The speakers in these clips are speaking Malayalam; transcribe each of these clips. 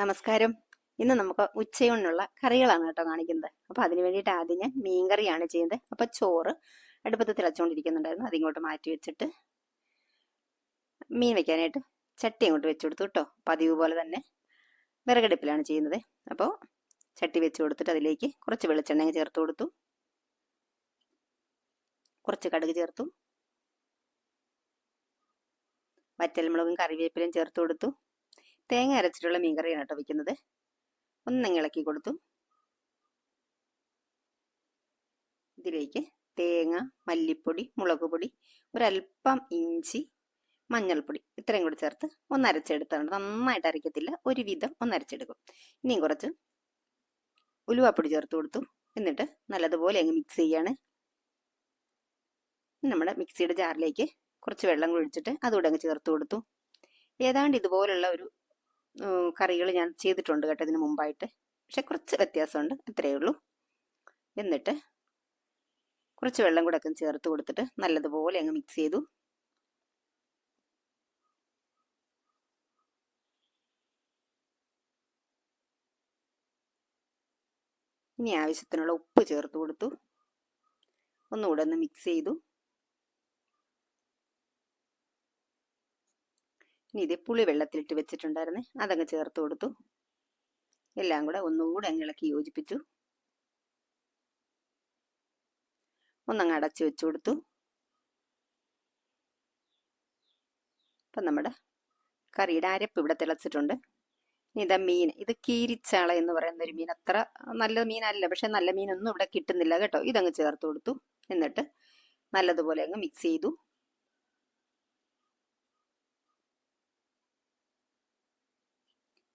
നമസ്കാരം. ഇന്ന് നമുക്ക് ഉച്ചയൂണിനുള്ള കറികളാണ് കേട്ടോ കാണിക്കുന്നത്. അപ്പോൾ അതിന് വേണ്ടിയിട്ട് ആദ്യം ഞാൻ മീൻ കറിയാണ് ചെയ്യുന്നത്. അപ്പോൾ ചോറ് അടുപ്പത്ത് തിളച്ചുകൊണ്ടിരിക്കുന്നുണ്ടായിരുന്നു, അതിങ്ങോട്ട് മാറ്റി വെച്ചിട്ട് മീൻ വെക്കാനായിട്ട് ചട്ടി അങ്ങോട്ട് വെച്ച് കൊടുത്തു കേട്ടോ. പതിവ് പോലെ തന്നെ വിറകടുപ്പിലാണ് ചെയ്യുന്നത്. അപ്പോൾ ചട്ടി വെച്ച് കൊടുത്തിട്ട് അതിലേക്ക് കുറച്ച് വെളിച്ചെണ്ണ ചേർത്ത് കൊടുത്തു, കുറച്ച് കടുക് ചേർത്തു, വറ്റൽമുളകും കറിവേപ്പിലയും ചേർത്ത് കൊടുത്തു. തേങ്ങ അരച്ചിട്ടുള്ള മീൻ കറിയാണ് കേട്ടോ വയ്ക്കുന്നത്. ഒന്നങ്ങ് ഇളക്കി കൊടുത്തു. ഇതിലേക്ക് തേങ്ങ, മല്ലിപ്പൊടി, മുളക് പൊടി, ഒരല്പം ഇഞ്ചി, മഞ്ഞൾപ്പൊടി ഇത്രയും കൂടി ചേർത്ത് ഒന്ന് അരച്ചെടുത്താണ്. നന്നായിട്ട് അരയ്ക്കത്തില്ല, ഒരുവിധം ഒന്ന് അരച്ചെടുക്കും. ഇനിയും കുറച്ച് ഉലുവാപ്പൊടി ചേർത്ത് കൊടുത്തു. എന്നിട്ട് നല്ലതുപോലെ അങ്ങ് മിക്സ് ചെയ്യാണ്. നമ്മുടെ മിക്സിയുടെ ജാറിലേക്ക് കുറച്ച് വെള്ളം ഒഴിച്ചിട്ട് അതുകൂടെ അങ്ങ് ചേർത്ത് കൊടുത്തു. ഏതാണ്ട് ഇതുപോലുള്ള ഒരു കറികൾ ഞാൻ ചെയ്തിട്ടുണ്ട് കേട്ടോ ഇതിന് മുമ്പായിട്ട്, പക്ഷെ കുറച്ച് വ്യത്യാസമുണ്ട്, അത്രയേ ഉള്ളൂ. എന്നിട്ട് കുറച്ച് വെള്ളം കൂടെ ഒക്കെ ചേർത്ത് കൊടുത്തിട്ട് നല്ലതുപോലെ അങ്ങ് മിക്സ് ചെയ്തു. ഇനി ആവശ്യത്തിനുള്ള ഉപ്പ് ചേർത്ത് കൊടുത്തു. ഒന്നുകൂടെ ഒന്ന് മിക്സ് ചെയ്തു. ഇനി ഇത് പുളി വെള്ളത്തിലിട്ട് വെച്ചിട്ടുണ്ടായിരുന്നേ, അതങ്ങ് ചേർത്ത് കൊടുത്തു. എല്ലാം കൂടെ ഒന്നുകൂടെ അങ്ങ് ഇളക്കി യോജിപ്പിച്ചു. ഒന്നങ്ങ് അടച്ചു വെച്ചു കൊടുത്തു. അപ്പം നമ്മുടെ കറിയുടെ അരപ്പ് ഇവിടെ തിളച്ചിട്ടുണ്ട്. ഇനി ഇതാ മീൻ, ഇത് കീരിച്ചാള എന്ന് പറയുന്ന ഒരു മീൻ, അത്ര നല്ല മീനല്ല, പക്ഷെ നല്ല മീനൊന്നും ഇവിടെ കിട്ടുന്നില്ല കേട്ടോ. ഇതങ്ങ് ചേർത്ത് കൊടുത്തു. എന്നിട്ട് നല്ലതുപോലെ അങ്ങ് മിക്സ് ചെയ്തു.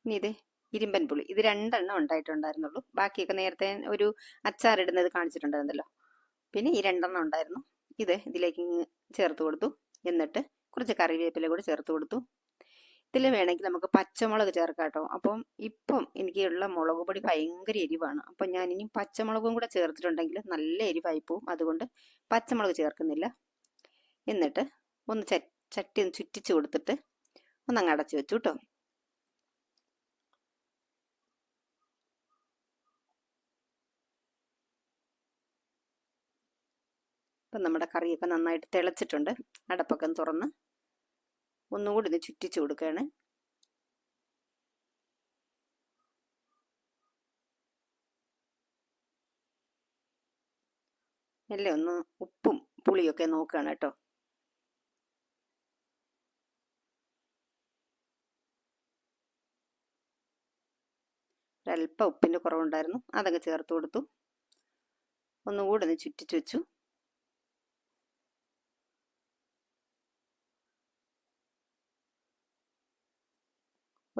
ഇനി ഇത് ഇരുമ്പൻ പുളി, ഇത് 2 എണ്ണം ഉണ്ടായിട്ടുണ്ടായിരുന്നുള്ളൂ. ബാക്കിയൊക്കെ നേരത്തെ ഒരു അച്ചാറിടുന്നത് കാണിച്ചിട്ടുണ്ടായിരുന്നല്ലോ. പിന്നെ ഈ 2 എണ്ണം ഉണ്ടായിരുന്നു. ഇത് ഇതിലേക്ക് ചേർത്ത് കൊടുത്തു. എന്നിട്ട് കുറച്ച് കറിവേപ്പില കൂടി ചേർത്ത് കൊടുത്തു. ഇതിൽ വേണമെങ്കിൽ നമുക്ക് പച്ചമുളക് ചേർക്കാം കേട്ടോ. അപ്പം ഇപ്പം എനിക്കുള്ള മുളക് പൊടി ഭയങ്കര എരിവാണ്. അപ്പം ഞാൻ ഇനി പച്ചമുളകും കൂടെ ചേർത്തിട്ടുണ്ടെങ്കിൽ നല്ല എരിവായി പോവും. അതുകൊണ്ട് പച്ചമുളക് ചേർക്കുന്നില്ല. എന്നിട്ട് ഒന്ന് ചട്ടി ഒന്ന് ചുറ്റിച്ച് കൊടുത്തിട്ട് ഒന്നങ്ങ് അടച്ചു വെച്ചു കേട്ടോ. ഇപ്പം നമ്മുടെ കറിയൊക്കെ നന്നായിട്ട് തിളച്ചിട്ടുണ്ട്. അടപ്പൊക്കെ തുറന്ന് ഒന്നുകൂടി ഇത് ചുറ്റിച്ച് കൊടുക്കുകയാണ്. എല്ലാം ഒന്ന് ഉപ്പും പുളിയൊക്കെ നോക്കുകയാണ് കേട്ടോ. ഒരല്പം ഉപ്പിൻ്റെ കുറവുണ്ടായിരുന്നു, അതങ്ങ് ചേർത്ത് കൊടുത്തു. ഒന്നുകൂടി ഒന്ന് ചുറ്റിച്ച് വെച്ചു.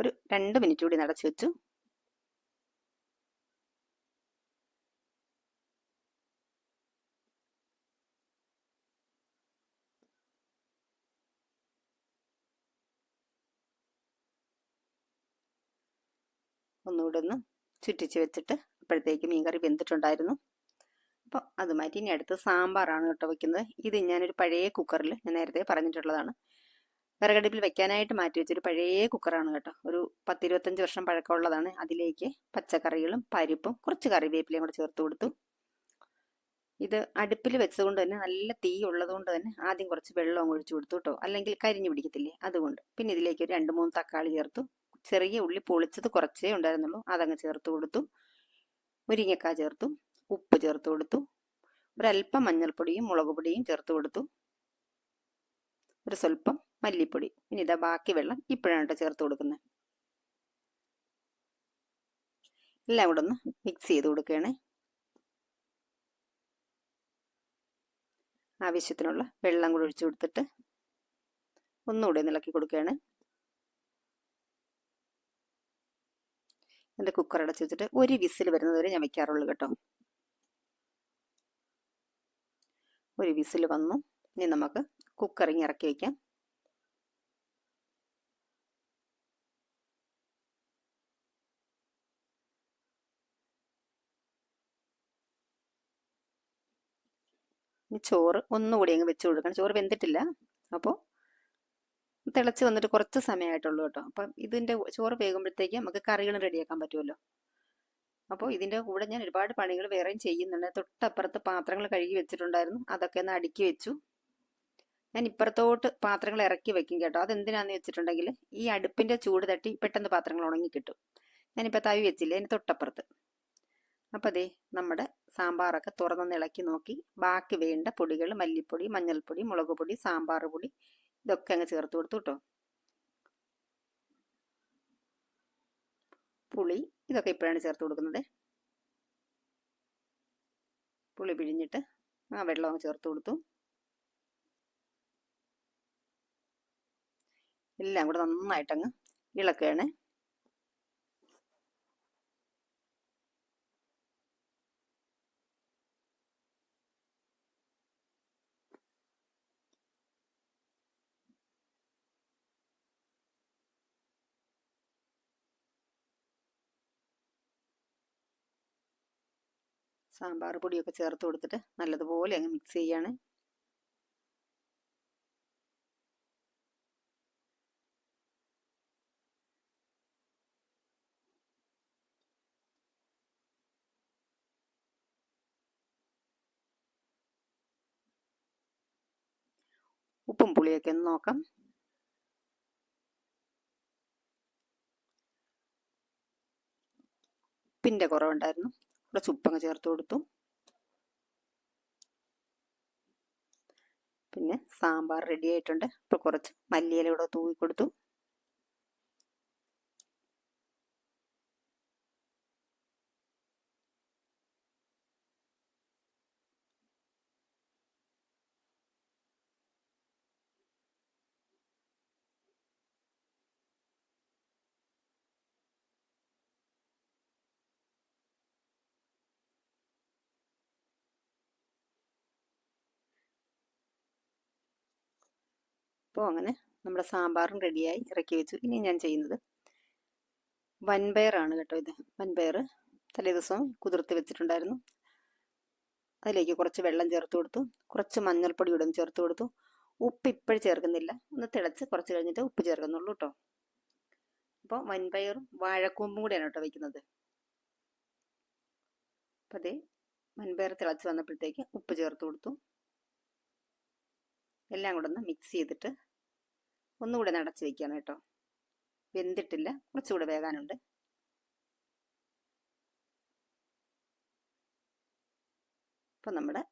ഒരു 2 മിനിറ്റ് കൂടി നടച്ചു വെച്ചു. ഒന്നുകൂടെ ഒന്ന് ചുറ്റിച്ച് വെച്ചിട്ട് അപ്പോഴത്തേക്ക് മീൻകറി വെന്തിട്ടുണ്ടായിരുന്നു. അപ്പോൾ അത് മാറ്റി ഇനി അടുത്ത് സാമ്പാറാണ് കേട്ടോ വയ്ക്കുന്നത്. ഇത് ഞാനൊരു പഴയ കുക്കറിൽ, ഞാൻ നേരത്തെ പറഞ്ഞിട്ടുള്ളതാണ്, വിറകടുപ്പിൽ വെക്കാനായിട്ട് മാറ്റി വെച്ചൊരു പഴയ കുക്കറാണ് കേട്ടോ. ഒരു 10-25 വർഷം പഴക്കമുള്ളതാണ്. അതിലേക്ക് പച്ചക്കറികളും പരിപ്പും കുറച്ച് കറിവേപ്പിലയും കൂടെ ചേർത്ത് കൊടുത്തു. ഇത് അടുപ്പിൽ വെച്ചതുകൊണ്ട് തന്നെ നല്ല തീ ഉള്ളതുകൊണ്ട് തന്നെ ആദ്യം കുറച്ച് വെള്ളം ഒഴിച്ചു കൊടുത്തു കേട്ടോ, അല്ലെങ്കിൽ കരിഞ്ഞു പിടിക്കത്തില്ലേ, അതുകൊണ്ട്. പിന്നെ ഇതിലേക്ക് ഒരു 2-3 തക്കാളി ചേർത്തു. ചെറിയ ഉള്ളി പൊളിച്ചത് കുറച്ചേ ഉണ്ടായിരുന്നുള്ളൂ, അതങ്ങ് ചേർത്ത് കൊടുത്തു. മുരിങ്ങക്കായ ചേർത്തു. ഉപ്പ് ചേർത്ത് കൊടുത്തു. ഒരല്പം മഞ്ഞൾപ്പൊടിയും മുളക് പൊടിയും ചേർത്ത് കൊടുത്തു. ഒരു സ്വല്പം മല്ലിപ്പൊടി. ഇനി ഇതാ ബാക്കി വെള്ളം ഇപ്പോഴാണ് കേട്ടോ ചേർത്ത് കൊടുക്കുന്നത്. എല്ലാം കൂടെ ഒന്ന് മിക്സ് ചെയ്ത് കൊടുക്കുകയാണ്. ആവശ്യത്തിനുള്ള വെള്ളം കൂടി ഒഴിച്ചു കൊടുത്തിട്ട് ഒന്നുകൂടെ ഇളക്കി കൊടുക്കുകയാണ്. എൻ്റെ കുക്കർ അടച്ചു വെച്ചിട്ട് ഒരു വിസിൽ വരുന്നത് വരെ ഞാൻ വെക്കാറുള്ളൂ കേട്ടോ. ഒരു വിസിൽ വന്നു. ഇനി നമുക്ക് കുക്കറിങ് ഇറക്കി വയ്ക്കാം. ഇനി ചോറ് ഒന്നുകൂടി അങ്ങ് വെച്ച് കൊടുക്കണം. ചോറ് വെന്തിട്ടില്ല. അപ്പോൾ തിളച്ച് വന്നിട്ട് കുറച്ച് സമയമായിട്ടുള്ളൂ കേട്ടോ. അപ്പം ഇതിൻ്റെ ചോറ് വേകുമ്പോഴത്തേക്ക് നമുക്ക് കറികളും റെഡിയാക്കാൻ പറ്റുമല്ലോ. അപ്പോൾ ഇതിൻ്റെ കൂടെ ഞാൻ ഒരുപാട് പണികൾ വേറെയും ചെയ്യുന്നുണ്ട്. തൊട്ടപ്പുറത്ത് പാത്രങ്ങൾ കഴുകി വെച്ചിട്ടുണ്ടായിരുന്നു, അതൊക്കെ ഒന്ന് അടുക്കി വെച്ചു. ഞാൻ ഇപ്പുറത്തോട്ട് പാത്രങ്ങൾ ഇറക്കി വെക്കും കേട്ടോ. അതെന്തിനാന്ന് വെച്ചിട്ടുണ്ടെങ്കിൽ ഈ അടുപ്പിൻ്റെ ചൂട് തട്ടി പെട്ടെന്ന് പാത്രങ്ങൾ ഉണങ്ങി കിട്ടും. ഞാനിപ്പോൾ തവി വെച്ചില്ല, അതിന് തൊട്ടപ്പുറത്ത്. അപ്പോൾ അതേ നമ്മുടെ സാമ്പാറൊക്കെ തുറന്നൊന്ന് ഇളക്കി നോക്കി ബാക്കി വേണ്ട പൊടികൾ മല്ലിപ്പൊടി, മഞ്ഞൾപ്പൊടി, മുളക് പൊടി, സാമ്പാർ പൊടി ഇതൊക്കെ അങ്ങ് ചേർത്ത് കൊടുത്തു കേട്ടോ. പുളി ഇതൊക്കെ ഇപ്പോഴാണ് ചേർത്ത് കൊടുക്കുന്നത്. പുളി പിഴിഞ്ഞിട്ട് ആ വെള്ളം അങ്ങ് ചേർത്ത് കൊടുത്തു. എല്ലാം കൂടെ നന്നായിട്ടങ്ങ് ഇളക്കുകയാണ്. സാമ്പാർ പൊടിയൊക്കെ ചേർത്ത് കൊടുത്തിട്ട് നല്ലതുപോലെ അങ്ങ് മിക്സ് ചെയ്യാണ്. ഉപ്പും പുളിയൊക്കെ ഒന്ന് നോക്കാം. ഉപ്പിൻ്റെ കുറവുണ്ടായിരുന്നു, കുറച്ച് ഉപ്പങ്ങ് ചേർത്ത് കൊടുത്തു. പിന്നെ സാമ്പാർ റെഡി ആയിട്ടുണ്ട്. ഇപ്പോൾ കുറച്ച് മല്ലിയില കൂടെ തൂവി കൊടുത്തു. അപ്പോൾ അങ്ങനെ നമ്മുടെ സാമ്പാറും റെഡിയായി ഇറക്കി വെച്ചു. ഇനി ഞാൻ ചെയ്യുന്നത് വൻപയറാണ് കേട്ടോ. ഇത് വൻപയർ തലേ ദിവസം കുതിർത്ത് വെച്ചിട്ടുണ്ടായിരുന്നു. അതിലേക്ക് കുറച്ച് വെള്ളം ചേർത്ത് കൊടുത്തു, കുറച്ച് മഞ്ഞൾപ്പൊടി കൂടെ ചേർത്ത് കൊടുത്തു. ഉപ്പ് ഇപ്പോഴും ചേർക്കുന്നില്ല, ഒന്ന് തിളച്ച് കുറച്ച് കഴിഞ്ഞിട്ട് ഉപ്പ് ചേർക്കുന്നുള്ളൂ കേട്ടോ. അപ്പോൾ വൻപയറും വാഴക്കൂമ്പും കൂടെയാണ് കേട്ടോ വയ്ക്കുന്നത്. അപ്പം അതേ വൻപയർ തിളച്ച് വന്നപ്പോഴത്തേക്ക് ഉപ്പ് ചേർത്ത് കൊടുത്തു. എല്ലാം കൂടെ ഒന്ന് മിക്സ് ചെയ്തിട്ട് ഒന്നുകൂടെ നടച്ച് വയ്ക്കുകയാണ് കേട്ടോ. വെന്തിട്ടില്ല, കുറച്ചുകൂടെ വേകാനുണ്ട്. അപ്പം നമ്മുടെ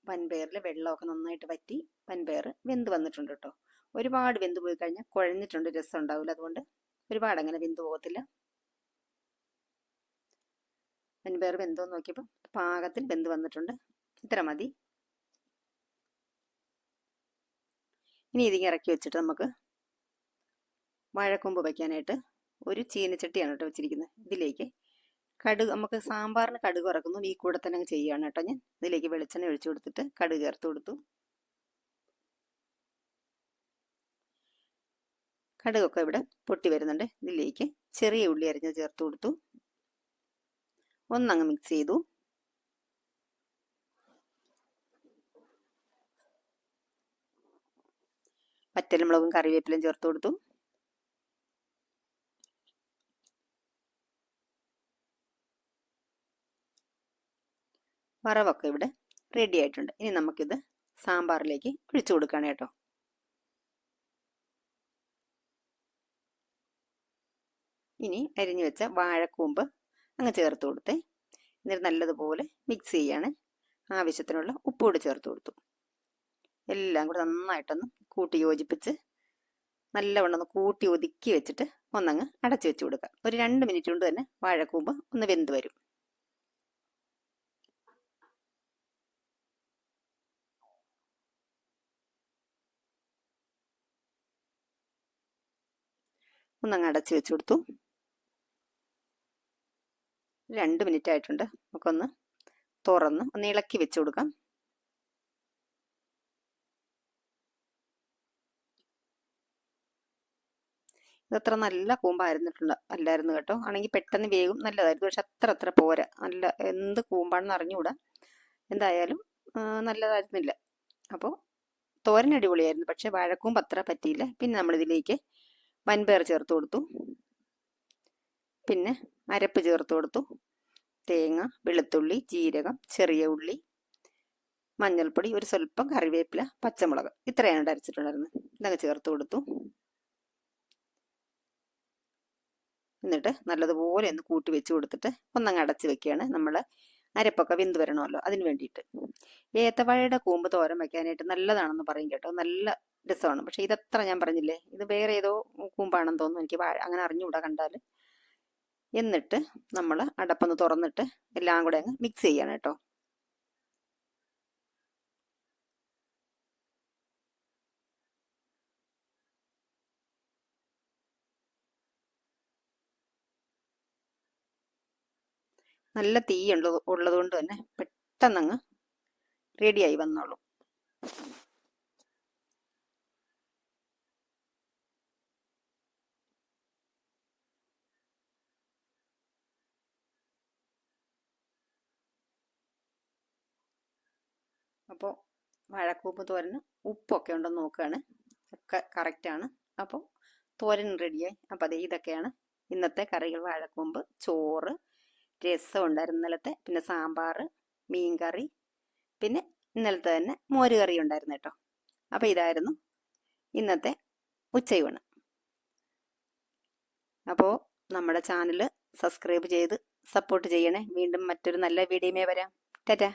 വൻപയറിൽ വെള്ളമൊക്കെ നന്നായിട്ട് വറ്റി വൻപയർ വെന്ത് വന്നിട്ടുണ്ട് കേട്ടോ. ഒരുപാട് വെന്ത് പോയി കഴിഞ്ഞാൽ കുഴഞ്ഞിട്ടുണ്ട്, രസം ഉണ്ടാവില്ല. അതുകൊണ്ട് ഒരുപാട് അങ്ങനെ വെന്ത് പോകത്തില്ല. വൻപയർ വെന്തോന്ന് നോക്കിയപ്പോൾ പാകത്തിൽ വെന്ത് വന്നിട്ടുണ്ട്. ഇത്ര മതി. ഇനി ഇതിങ്ങനെ ഇറക്കി വെച്ചിട്ട് നമുക്ക് വാഴക്കൊമ്പ് വയ്ക്കാനായിട്ട് ഒരു ചീനച്ചട്ടിയാണ് കേട്ടോ വെച്ചിരിക്കുന്നത്. ഇതിലേക്ക് കടുക്, നമുക്ക് സാമ്പാറിന് കടുക് ഇറക്കുന്നു, ഈ കൂടെ തന്നെ അങ്ങ് ചെയ്യുകയാണ് കേട്ടോ. ഞാൻ ഇതിലേക്ക് വെളിച്ചെണ്ണ ഒഴിച്ചു കൊടുത്തിട്ട് കടുക് ചേർത്ത് കൊടുത്തു. കടുകൊക്കെ ഇവിടെ പൊട്ടി വരുന്നുണ്ട്. ഇതിലേക്ക് ചെറിയ ഉള്ളി അരിഞ്ഞ് ചേർത്ത് കൊടുത്തു. ഒന്നങ്ങ് മിക്സ് ചെയ്തു. വറ്റൽമുളകും കറിവേപ്പിലയും ചേർത്ത് കൊടുത്തു. വറവൊക്കെ ഇവിടെ റെഡി ആയിട്ടുണ്ട്. ഇനി നമുക്കിത് സാമ്പാറിലേക്ക് ഒഴിച്ചു കൊടുക്കണം കേട്ടോ. ഇനി അരിഞ്ഞു വെച്ച വാഴക്കൂമ്പ് അങ്ങ് ചേർത്ത് കൊടുത്തേ. എന്നിട്ട് നല്ലതുപോലെ മിക്സ് ചെയ്യാണ്. ആവശ്യത്തിനുള്ള ഉപ്പ് കൂടി ചേർത്ത് കൊടുത്തു. എല്ലാം കൂടെ നന്നായിട്ടൊന്ന് കൂട്ടി യോജിപ്പിച്ച് നല്ലവണ്ണം ഒന്ന് കൂട്ടി ഒതുക്കി വെച്ചിട്ട് ഒന്നങ്ങ് അടച്ചു വെച്ച് കൊടുക്കാം. ഒരു 2 മിനിറ്റ് കൊണ്ട് തന്നെ വാഴക്കൂമ്പ് ഒന്ന് വെന്ത് വരും. ഒന്നങ്ങ് അടച്ചു വെച്ച് കൊടുത്തു. 2 മിനിറ്റ് ആയിട്ടുണ്ട്. നമുക്കൊന്ന് തുറന്ന് ഒന്ന് ഇളക്കി വെച്ച് കൊടുക്കാം. ഇതത്ര നല്ല അല്ലായിരുന്നു കേട്ടോ. ആണെങ്കിൽ പെട്ടെന്ന് വേഗം നല്ലതായിരുന്നു. പക്ഷെ അത്ര പോരാ. നല്ല എന്ത് കൂമ്പാണെന്ന് അറിഞ്ഞുകൂടാ. എന്തായാലും നല്ലതായിരുന്നില്ല. അപ്പോൾ തോരൻ അടിപൊളിയായിരുന്നു, പക്ഷെ വാഴക്കൂമ്പ് അത്ര പറ്റിയില്ല. പിന്നെ നമ്മളിതിലേക്ക് വൻപയർ ചേർത്ത് കൊടുത്തു, പിന്നെ അരപ്പ് ചേർത്ത് കൊടുത്തു. തേങ്ങ, വെളുത്തുള്ളി, ജീരകം, ചെറിയ ഉള്ളി, മഞ്ഞൾപ്പൊടി, ഒരു സ്വല്പം കറിവേപ്പില, പച്ചമുളക്, ഇത്രയാണ് അരച്ചിട്ടുണ്ടായിരുന്നത്. ഇതൊക്കെ ചേർത്ത് കൊടുത്തു. എന്നിട്ട് നല്ലതുപോലെ ഒന്ന് കൂട്ടി വെച്ച് കൊടുത്തിട്ട് ഒന്നങ്ങ് അടച്ച് വെക്കുകയാണ്. നമ്മൾ അരപ്പൊക്കെ വെന്ത് വരണമല്ലോ, അതിന് വേണ്ടിയിട്ട്. ഏത്തവാഴയുടെ കൂമ്പ് തോരൻ വയ്ക്കാനായിട്ട് നല്ലതാണെന്ന് പറയും കേട്ടോ, നല്ല രസമാണ്. പക്ഷെ ഇതത്ര ഞാൻ പറഞ്ഞില്ലേ, ഇത് വേറെ ഏതോ കൂമ്പാണെന്ന് തോന്നുന്നു, എനിക്ക് വാഴ അങ്ങനെ അറിഞ്ഞുകൂടാ കണ്ടാൽ. എന്നിട്ട് നമ്മൾ അടപ്പൊന്ന് തുറന്നിട്ട് എല്ലാം കൂടെ അങ്ങ് മിക്സ് ചെയ്യണം കേട്ടോ. നല്ല തീ ഉള്ളത് കൊണ്ട് തന്നെ പെട്ടെന്നങ്ങ് റെഡിയായി വന്നോളൂ. അപ്പോൾ വാഴക്കൂമ്പ് തോരന് ഉപ്പൊക്കെ ഉണ്ടെന്ന് നോക്കുകയാണ്, ഒക്കെ കറക്റ്റാണ്. അപ്പോൾ തോരൻ റെഡിയായി. അപ്പോൾ അതെ, ഇതൊക്കെയാണ് ഇന്നത്തെ കറികൾ. വാഴക്കൂമ്പ്, ചോറ്, രസം ഉണ്ടായിരുന്നു ഇന്നലത്തെ, പിന്നെ സാമ്പാർ, മീൻകറി, പിന്നെ ഇന്നലത്തെ തന്നെ മോര് കറി ഉണ്ടായിരുന്നു കേട്ടോ. അപ്പോൾ ഇതായിരുന്നു ഇന്നത്തെ ഉച്ചയൂണ്. അപ്പോൾ നമ്മുടെ ചാനൽ സബ്സ്ക്രൈബ് ചെയ്ത് സപ്പോർട്ട് ചെയ്യണേ. വീണ്ടും മറ്റൊരു നല്ല വീഡിയോയുമായി വരാം. ടാറ്റാ.